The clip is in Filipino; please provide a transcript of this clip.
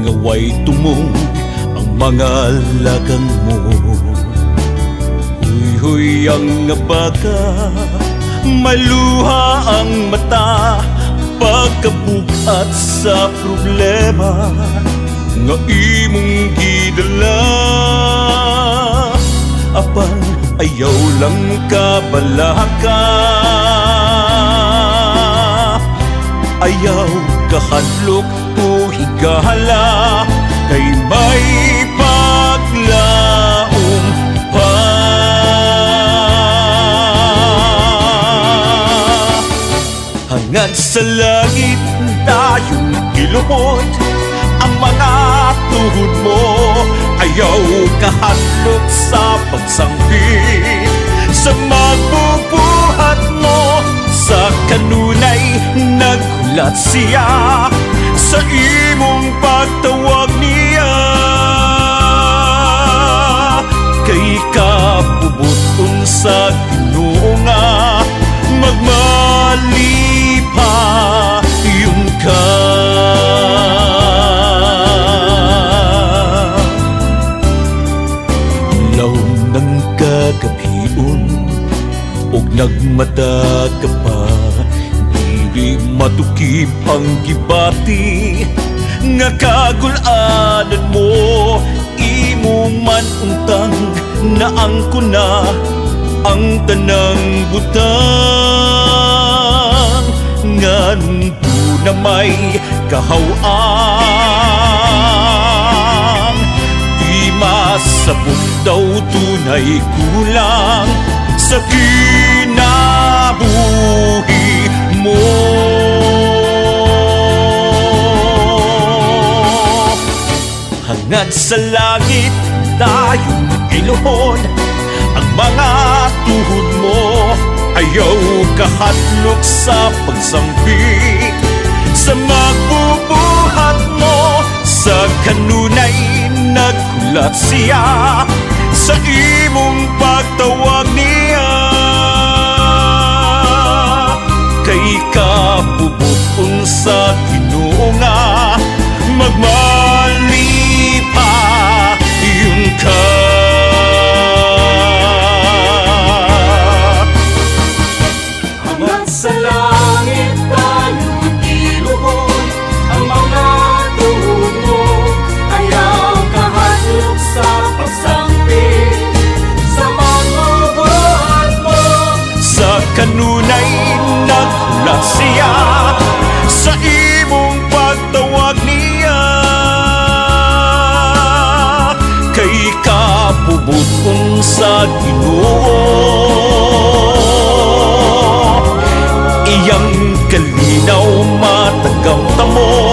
ngaway tumong ang mga lagang mo. Huy-huy ang nabaka, maluha ang mata, pagkabukat sa problema nga imong gidala. Apan ayaw lang kabalaka, ayaw kahadlok o higala, kay may paglaong pa. Hangad sa langit dayong giluhod ang mga tuhod mo, ayaw kahadlok sa pagsambit sa magbubuhat mo. Sa kanunay naghulat siya sa imong pagtawag niya, kay kapubuton sa Ginoo nga magmali pa yung ka. Laon ng kagabion og nagmata ka pa, dili matukib ang gibati nga kagul-anan mo. Imo man untang naangko na ang tanang butang, nganto na may kahawang. Di masabot daw tunay kulang sa kinabuhi mo. Hangad sa langit dayong iluhod ang mga tuhod mo, ayaw kahadlok sa pagsambit sa magbubuhat mo. Sa kanunay naghulat siya sa imong pagtawag niya, kay kapubuton sa Ginoo nga magmali pa yun ka. Hangad sa langit tayong iluhod ang mga tuhod mo, ayaw kahadlok sa pagsambit sa magbubuhat mo. Sa kanunay naghulat siya sa imong pagtawag niya, kay kapubuton sa Ginoo. Iyang kalinaw matagam tamo